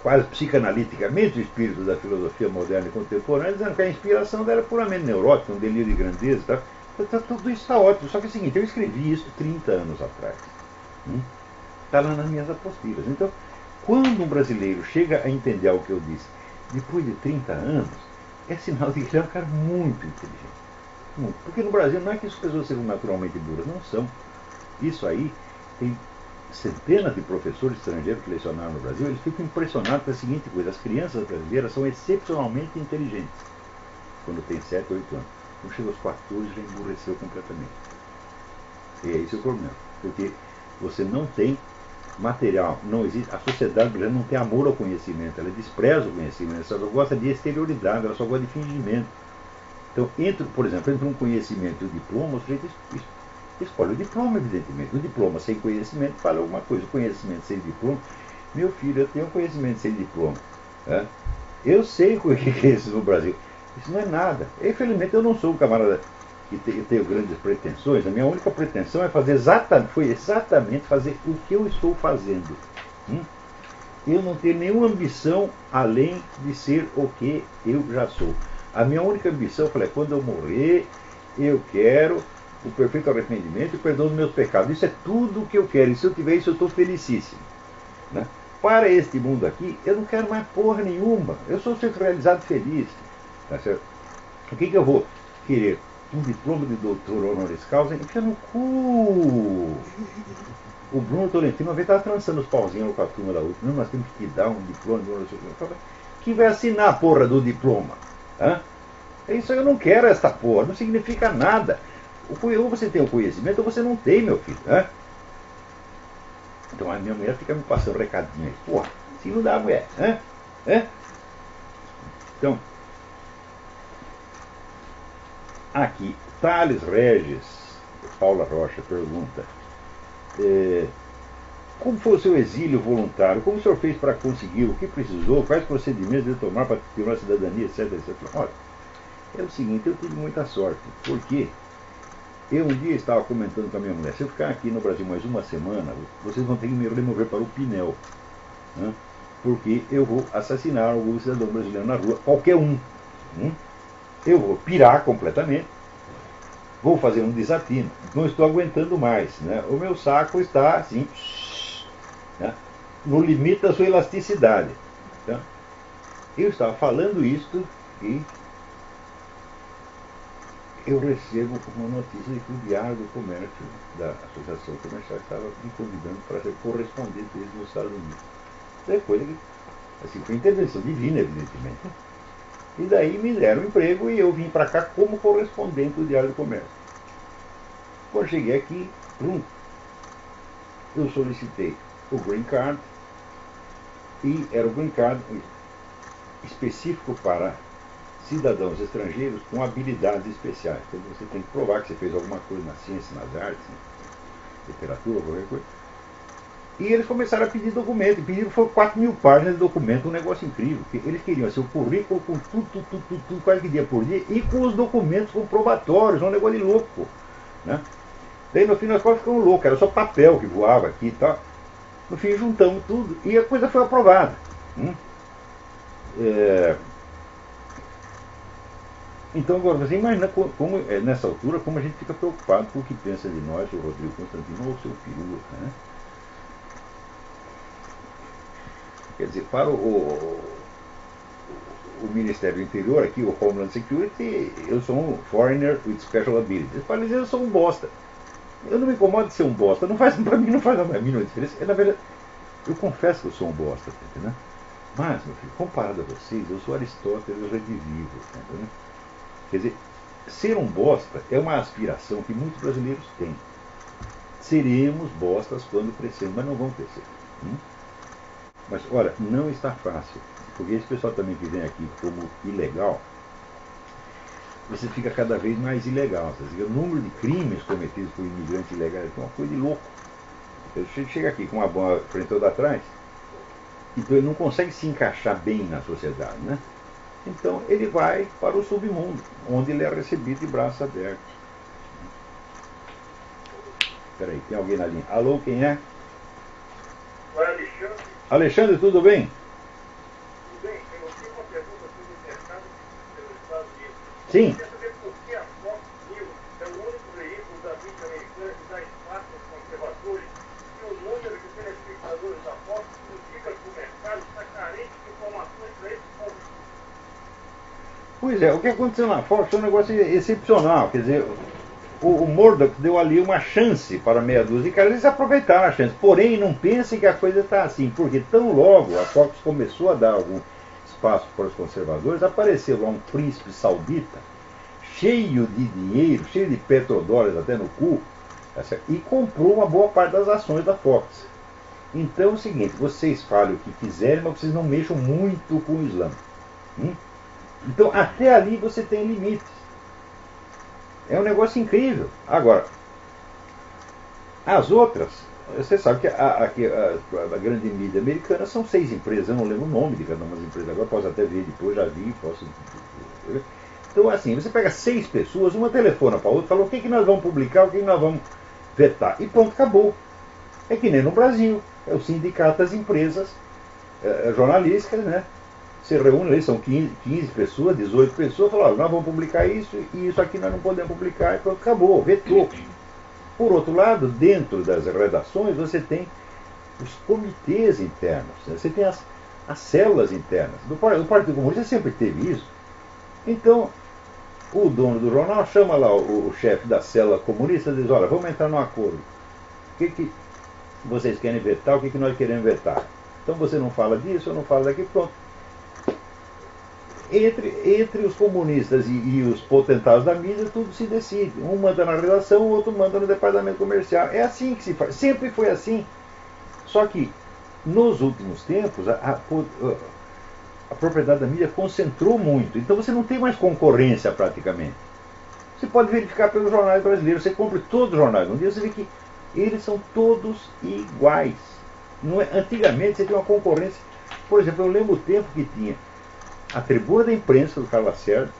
quase psicanaliticamente o espírito da filosofia moderna e contemporânea, dizendo que a inspiração dela é puramente neurótica, um delírio de grandeza. Tá? Então, tudo isso está ótimo. Só que é o seguinte: eu escrevi isso 30 anos atrás. Está lá nas minhas apostilas. Então, quando um brasileiro chega a entender o que eu disse depois de 30 anos, é sinal de que ele é um cara muito inteligente. Muito. Porque no Brasil não é que as pessoas sejam naturalmente burras, não são. Isso aí, tem centenas de professores estrangeiros que lecionaram no Brasil, eles ficam impressionados com a seguinte coisa: as crianças brasileiras são excepcionalmente inteligentes quando tem 7, 8 anos. Quando chega aos 14 já emburreceu completamente. E é esse o problema. Porque você não tem material, não existe, a sociedade brasileira não tem amor ao conhecimento, ela despreza o conhecimento, ela só gosta de exterioridade, ela só gosta de fingimento. Então, por exemplo, entre um conhecimento e o diploma, o sujeito escolhe o diploma, evidentemente. O diploma sem conhecimento fala alguma coisa. O conhecimento sem diploma, meu filho, eu tenho conhecimento sem diploma. Né? Eu sei o que é isso no Brasil. Isso não é nada. Infelizmente, eu não sou um camarada que tenho grandes pretensões. A minha única pretensão é foi exatamente fazer o que eu estou fazendo. Eu não tenho nenhuma ambição além de ser o que eu já sou. A minha única ambição, quando eu morrer, eu quero o perfeito arrependimento e o perdão dos meus pecados. Isso é tudo o que eu quero. E se eu tiver isso, eu estou felicíssimo. Né? Para este mundo aqui, eu não quero mais porra nenhuma. Eu sou ser realizado feliz. Tá certo? O que eu vou querer? Um diploma de doutor honoris causa? Enfia no cu! O Bruno Tolentino uma vez estava trançando os pauzinhos com a turma da última. Não, nós temos que dar um diploma de honoris causa. Quem vai assinar a porra do diploma? Hã? Isso eu não quero, esta porra. Não significa nada. Ou você tem o conhecimento ou você não tem, meu filho. Hã? Então a minha mulher fica me passando recadinho aí. Porra, se não dá, mulher. Hã? Então, aqui, Thales Regis, Paula Rocha pergunta: Como foi o seu exílio voluntário? Como o senhor fez para conseguir? O que precisou? Quais procedimentos deve tomar para ter uma cidadania, etc, etc. Olha, é o seguinte, eu tive muita sorte, porque eu um dia estava comentando com a minha mulher, se eu ficar aqui no Brasil mais uma semana, vocês vão ter que me remover para o Pinel, né? Porque eu vou assassinar algum cidadão brasileiro na rua, qualquer um. Eu vou pirar completamente, vou fazer um desatino, não estou aguentando mais, né? O meu saco está assim, né, no limite da sua elasticidade. Tá? Eu estava falando isto e eu recebo uma notícia de que o Diário do Comércio da Associação Comercial estava me convidando para ser correspondente deles nos Estados Unidos. Daí foi, assim, foi intervenção divina, evidentemente. E daí me deram um emprego e eu vim para cá como correspondente do Diário do Comércio. Quando cheguei aqui, eu solicitei o Green Card, e era o Green Card específico para cidadãos estrangeiros com habilidades especiais. Então você tem que provar que você fez alguma coisa na ciência, nas artes, na literatura, qualquer coisa. E eles começaram a pedir documento, e pediram, foi 4.000 páginas de documento, um negócio incrível. Eles queriam assim, o currículo com tudo, quase que dia por dia, e com os documentos comprobatórios, um negócio de louco. Né? Daí no fim nós quase ficamos loucos, era só papel que voava aqui e tal. No fim juntamos tudo e a coisa foi aprovada. Então agora você imagina como, nessa altura, como a gente fica preocupado com o que pensa de nós, o Rodrigo Constantino ou o seu filho. Né? Quer dizer, para o Ministério do Interior, aqui, o Homeland Security, eu sou um foreigner with special abilities. Para eles, eu sou um bosta. Eu não me incomodo de ser um bosta. Não faz, para mim não faz a mínima diferença. Na verdade, eu confesso que eu sou um bosta. Entendeu? Mas, meu filho, comparado a vocês, eu sou Aristóteles, eu redivivo. Entendeu? Quer dizer, ser um bosta é uma aspiração que muitos brasileiros têm. Seremos bostas quando crescermos, mas não vão crescer. Mas, olha, não está fácil. Porque esse pessoal também que vem aqui como ilegal, você fica cada vez mais ilegal. O número de crimes cometidos por imigrantes ilegais é uma coisa de louco. Ele chega aqui com uma bola frente toda atrás, então ele não consegue se encaixar bem na sociedade. Né? Então ele vai para o submundo, onde ele é recebido de braços abertos. Espera aí, tem alguém na linha. Alô, quem é? Oi, Alexandre. Alexandre, tudo bem? Tudo bem? Eu tenho uma pergunta sobre o mercado pelos Estados Unidos. Sim. Eu queria saber por que a Fox News é o único veículo da mídia americana que dá espaço aos conservadores e o número de telespectadores da Fox indica que o mercado está carente de informações para esse ponto. Pois é, o que aconteceu na Fox é um negócio excepcional. Quer dizer, o Murdoch deu ali uma chance para meia dúzia de caras, eles aproveitaram a chance. Porém, não pensem que a coisa está assim, porque tão logo a Fox começou a dar algum espaço para os conservadores, apareceu lá um príncipe saudita, cheio de dinheiro, cheio de petrodólares até no cu, e comprou uma boa parte das ações da Fox. Então é o seguinte, vocês falem o que quiserem, mas vocês não mexam muito com o Islã. Então até ali você tem limites. É um negócio incrível. Agora, as outras, você sabe que a grande mídia americana são 6 empresas, eu não lembro o nome de cada uma das empresas agora, posso até ver depois, já vi, posso. Então, assim, você pega 6 pessoas, uma telefona para a outra, fala o que nós vamos publicar, o que nós vamos vetar, e pronto, acabou. É que nem no Brasil, é o sindicato das empresas jornalísticas, né? Se reúne, são 15 pessoas, 18 pessoas, falam, olha, nós vamos publicar isso e isso aqui nós não podemos publicar, e pronto, acabou, vetou. Por outro lado, dentro das redações, você tem os comitês internos, né? Você tem as células internas. Do Partido Comunista sempre teve isso. Então, o dono do jornal chama lá o chefe da célula comunista e diz, olha, vamos entrar num acordo. O que vocês querem vetar, o que nós queremos vetar? Então você não fala disso, eu não falo daqui, pronto. Entre os comunistas e os potentados da mídia, tudo se decide. Um manda na redação, o outro manda no departamento comercial. É assim que se faz. Sempre foi assim. Só que, nos últimos tempos, a propriedade da mídia concentrou muito. Então você não tem mais concorrência praticamente. Você pode verificar pelos jornais brasileiros. Você compra todos os jornais. Um dia você vê que eles são todos iguais. Não é, antigamente você tinha uma concorrência. Por exemplo, eu lembro o tempo que tinha a tribuna da imprensa do Carlos Lacerda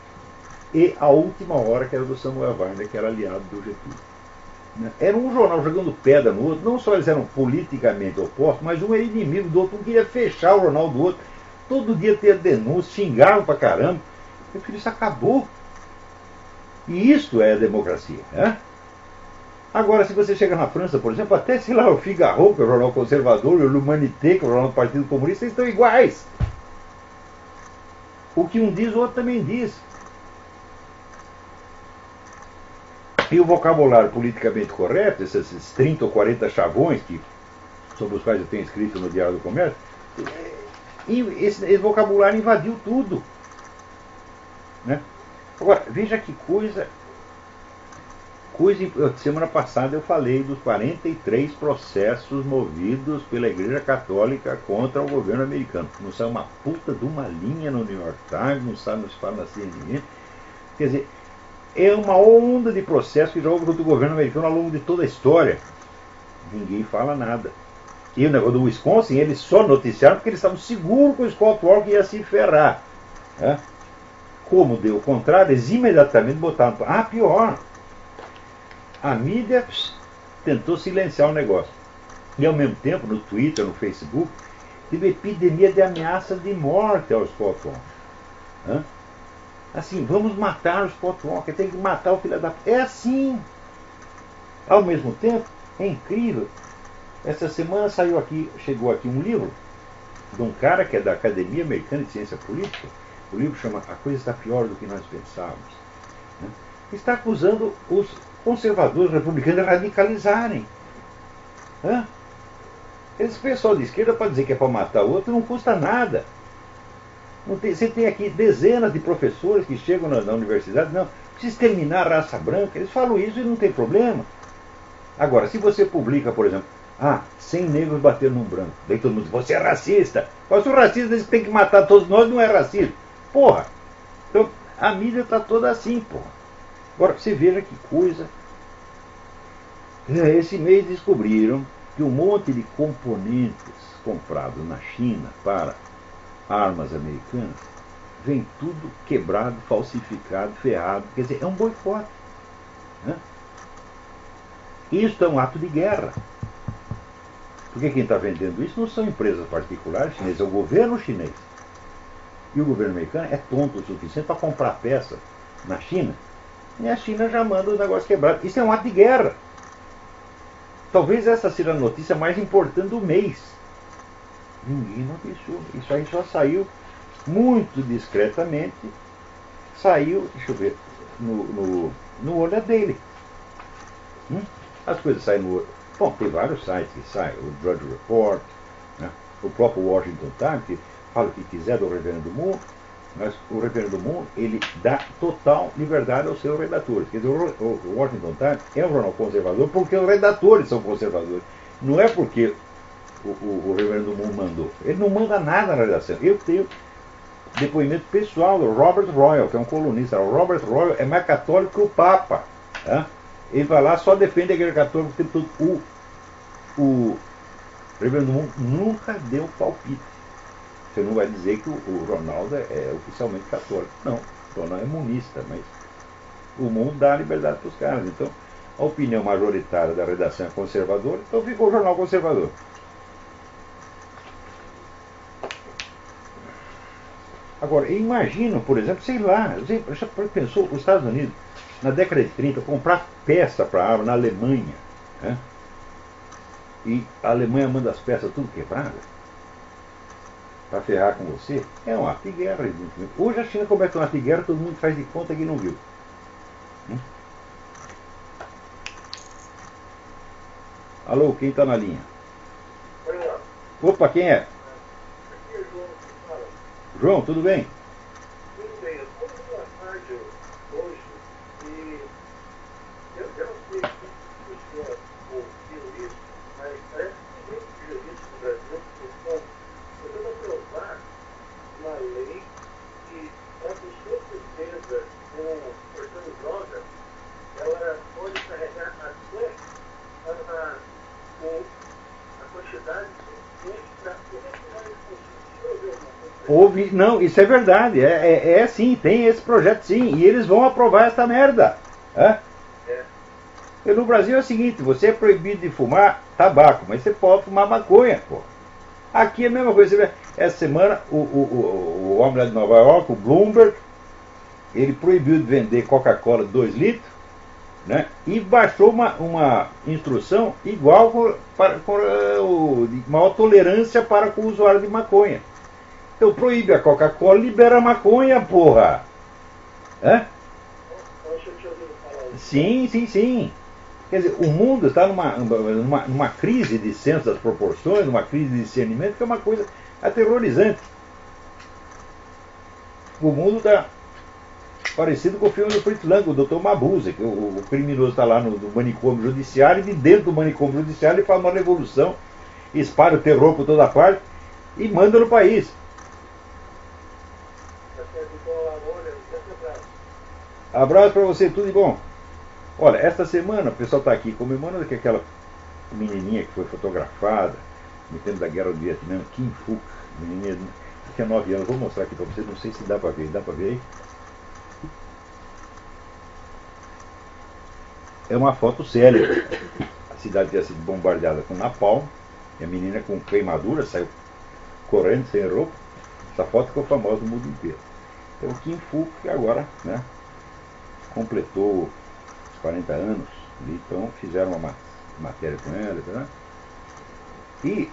e a última hora, que era do Samuel Weiner, que era aliado do Getúlio. Era um jornal jogando pedra no outro, não só eles eram politicamente opostos, mas um era inimigo do outro, um queria fechar o jornal do outro. Todo dia tinha denúncia, xingavam pra caramba. Eu falei, isso acabou. E isso é a democracia. Né? Agora, se você chega na França, por exemplo, até, sei lá, o Figaro, que é o jornal conservador, e o L'Humanité, que é o jornal do Partido Comunista, eles estão iguais. O que um diz, o outro também diz. E o vocabulário politicamente correto, esses 30 ou 40 chavões sobre os quais eu tenho escrito no Diário do Comércio, esse vocabulário invadiu tudo. Né? Agora, veja que coisa. Semana passada eu falei dos 43 processos movidos pela Igreja Católica contra o governo americano. Não sai uma puta de uma linha no New York Times, não se fala na CNN. Quer dizer, é uma onda de processos que jogam contra o governo americano ao longo de toda a história. Ninguém fala nada. E o negócio do Wisconsin, eles só noticiaram porque eles estavam seguros que o Scott Walker ia se ferrar. Né? Como deu o contrário, eles imediatamente botaram. Ah, pior. A mídia tentou silenciar o negócio. E ao mesmo tempo, no Twitter, no Facebook, teve epidemia de ameaças de morte ao Scott Walker. Assim, vamos matar o Scott Walker, tem que matar o filho da... É assim. Ao mesmo tempo, é incrível. Essa semana chegou aqui um livro de um cara que é da Academia Americana de Ciência Política. O livro chama A Coisa Está Pior do que Nós Pensávamos. Né? Está acusando os conservadores republicanos de radicalizarem. Esse pessoal de esquerda, para dizer que é para matar o outro, não custa nada. Você tem aqui dezenas de professores que chegam na universidade, não, precisa exterminar a raça branca, eles falam isso e não tem problema. Agora, se você publica, por exemplo, 100 negros bateram num branco, daí todo mundo diz, você é racista. Mas se o racista diz que tem que matar todos nós, não é racismo. Porra! Então, a mídia está toda assim, porra. Agora, você veja que coisa. Esse mês descobriram que um monte de componentes comprados na China para armas americanas vem tudo quebrado, falsificado, ferrado. Quer dizer, é um boicote. Né? Isso é um ato de guerra. Porque quem está vendendo isso não são empresas particulares chinesas, é o governo chinês. E o governo americano é tonto o suficiente para comprar peça na China. E a China já manda o negócio quebrado. Isso é um ato de guerra. Talvez essa seja a notícia mais importante do mês. Ninguém noticiou. Isso aí só saiu muito discretamente. Saiu, deixa eu ver, no Olha Daily. As coisas saem no Olha. Bom, tem vários sites que saem. O Drudge Report, né? O próprio Washington Times, que fala o que quiser do Reverendo Moon. Mas o Reverendo Moon, ele dá total liberdade aos seus redatores. Quer dizer, o Washington Times é um jornal conservador porque os redatores são conservadores. Não é porque o Reverendo Moon mandou. Ele não manda nada na redação. Eu tenho depoimento pessoal do Robert Royal, que é um colunista. O Robert Royal é mais católico que o Papa. Tá? Ele vai lá, só defende a igreja católica o tempo todo. O Reverendo Moon nunca deu palpite. Você não vai dizer que o Ronaldo é oficialmente católico. Não, o Ronaldo é munista, mas o mundo dá liberdade para os caras. Então, a opinião majoritária da redação é conservadora, então ficou o jornal conservador. Agora, imagina, por exemplo, sei lá, você já pensou, os Estados Unidos, na década de 30, comprar peça para arma na Alemanha, né? E a Alemanha manda as peças tudo quebradas para ferrar com você, é um ato de guerra, evidentemente. Hoje a China comete um ato de guerra, todo mundo faz de conta que não viu. Alô, quem está na linha? Opa, quem é? Aqui é João que fala. João, tudo bem? Tudo bem, eu estou numa rádio hoje e eu não sei se o senhor ouviu isso, mas parece que ninguém viu isso no Brasil, porque eu vou aprovar uma lei que a pessoa que presa portando droga, ela pode carregar até a quantidade Houve, não, isso é verdade, é assim, tem esse projeto sim, e eles vão aprovar essa merda. É? E no Brasil é o seguinte, você é proibido de fumar tabaco, mas você pode fumar maconha, pô. Aqui é a mesma coisa, você vê, essa semana o homem lá de Nova York, o Bloomberg, ele proibiu de vender Coca-Cola de 2 litros, né? E baixou uma instrução igual com maior tolerância para com o usuário de maconha. Então proíbe a Coca-Cola, libera a maconha, porra. Hã? Sim, sim, sim. Quer dizer, o mundo está numa crise de senso das proporções, numa crise de discernimento, que é uma coisa aterrorizante. O mundo está parecido com o filme do Fritz Lang, o Dr. Mabuse, que o criminoso está lá no manicômio judiciário, e de dentro do manicômio judiciário ele faz uma revolução, espalha o terror por toda parte e manda no país. Abraço para você, tudo de bom. Olha, esta semana o pessoal está aqui comemorando que aquela menininha que foi fotografada no tempo da guerra do Vietnã, Kim Phuc, menininha que tinha 9 anos, vou mostrar aqui para vocês, não sei se dá para ver aí? É uma foto célebre. A cidade tinha sido bombardeada com napalm, e a menina com queimadura saiu correndo sem roupa. Essa foto ficou famosa no mundo inteiro. Então o Kim Phuc agora, né, completou os 40 anos, então fizeram uma matéria com ela, né? E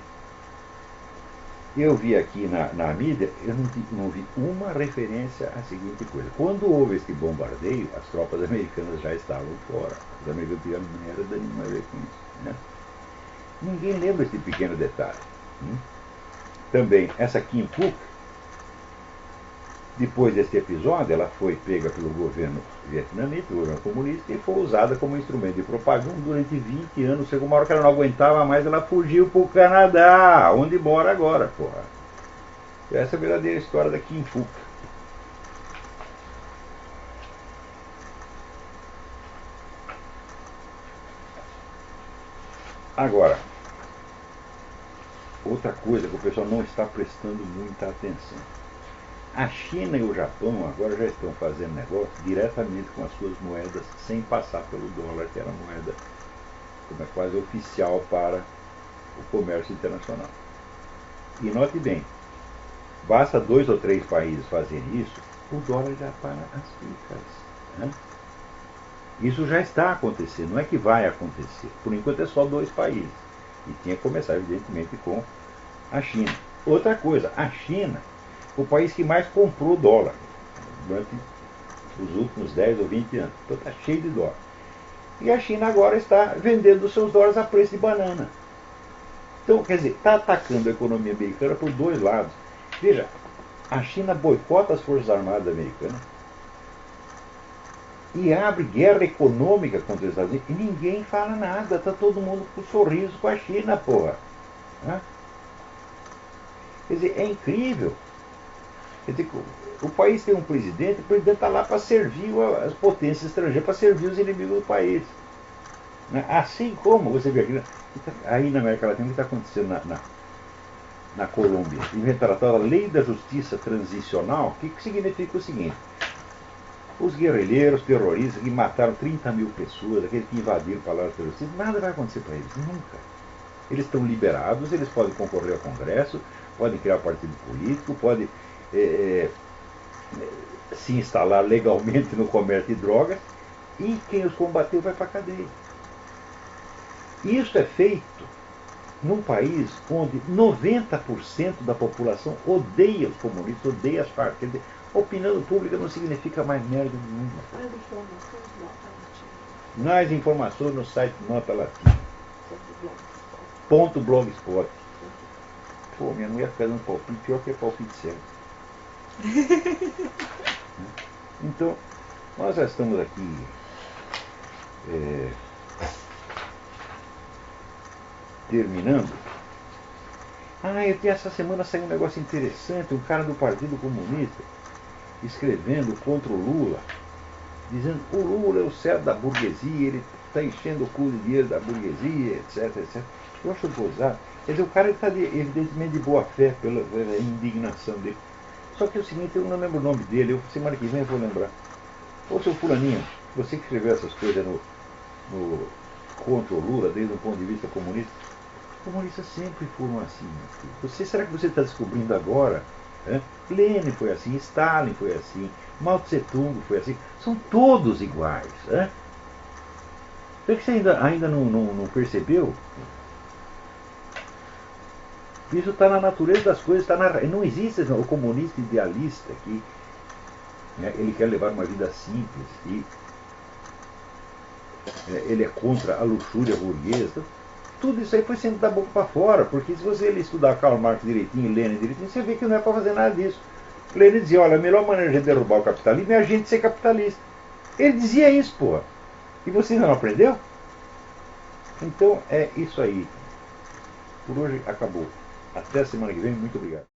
eu vi aqui na mídia, eu não vi uma referência à seguinte coisa. Quando houve este bombardeio, as tropas americanas já estavam fora. Os americanos tiveram maneira de nenhuma ver com isso, né? Ninguém lembra esse pequeno detalhe. Também, essa Kim Phuc, depois desse episódio, ela foi pega pelo governo vietnamita, o governo comunista, e foi usada como instrumento de propaganda durante 20 anos. Chegou uma hora que ela não aguentava mais, ela fugiu para o Canadá, onde mora agora, porra. Essa é a verdadeira história da Kim Phuc. Agora, outra coisa que o pessoal não está prestando muita atenção. A China e o Japão agora já estão fazendo negócio diretamente com as suas moedas, sem passar pelo dólar, que era a moeda como é quase oficial para o comércio internacional. E note bem, basta 2 ou 3 países fazerem isso, o dólar já para as picas. Né? Isso já está acontecendo, não é que vai acontecer. Por enquanto é só 2 países. E tinha que começar, evidentemente, com a China. Outra coisa, a China, o país que mais comprou dólar durante os últimos 10 ou 20 anos. Então está cheio de dólar. E a China agora está vendendo os seus dólares a preço de banana. Então, quer dizer, está atacando a economia americana por 2 lados. Veja, a China boicota as Forças Armadas americanas e abre guerra econômica contra os Estados Unidos e ninguém fala nada. Está todo mundo com sorriso com a China, porra. Quer dizer, é incrível. Quer dizer, o país tem um presidente, o presidente está lá para servir as potências estrangeiras, para servir os inimigos do país. Assim como você vê aqui, aí na América Latina, o que está acontecendo na Colômbia? Inventaram a tal lei da justiça transicional, que significa o seguinte: os guerrilheiros, terroristas que mataram 30 mil pessoas, aqueles que invadiram palácios terroristas, nada vai acontecer para eles, nunca. Eles estão liberados, eles podem concorrer ao Congresso, podem criar partido político, podem se instalar legalmente no comércio de drogas, e quem os combateu vai para a cadeia. Isso é feito num país onde 90% da população odeia os comunistas, odeia as Farc. Quer dizer, a opinião pública não significa mais merda nenhuma. Mais informações no site Nota Latina. .blogspot. Pô, minha mulher fica dando palpite, pior que é palpite certo. Então, nós já estamos aqui terminando. Essa semana saiu um negócio interessante, um cara do Partido Comunista escrevendo contra o Lula, dizendo que o Lula é o cérebro da burguesia, ele está enchendo o cu de dinheiro da burguesia, etc, etc. Eu acho gozado. Quer dizer, o cara está evidentemente de boa fé pela indignação dele. Só que é o seguinte, eu não lembro o nome dele, semana que vem eu vou lembrar. Ô, seu fulaninho, você que escreveu essas coisas contra o Lula, desde um ponto de vista comunista, os comunistas sempre foram assim. Será que você está descobrindo agora? Lenin foi assim, Stalin foi assim, Mao Tse Tung foi assim, são todos iguais. Será que você ainda não percebeu? Isso está na natureza das coisas, não existe o comunista idealista que ele quer levar uma vida simples e ele é contra a luxúria burguesa. Tudo isso aí foi sempre da boca para fora, porque se você estudar Karl Marx direitinho e Lenin direitinho, você vê que não é para fazer nada disso. Lenin dizia, olha, a melhor maneira de derrubar o capitalismo é a gente ser capitalista. Ele dizia isso, porra. E você ainda não aprendeu? Então é isso aí. Por hoje acabou. Até a semana que vem. Muito obrigado.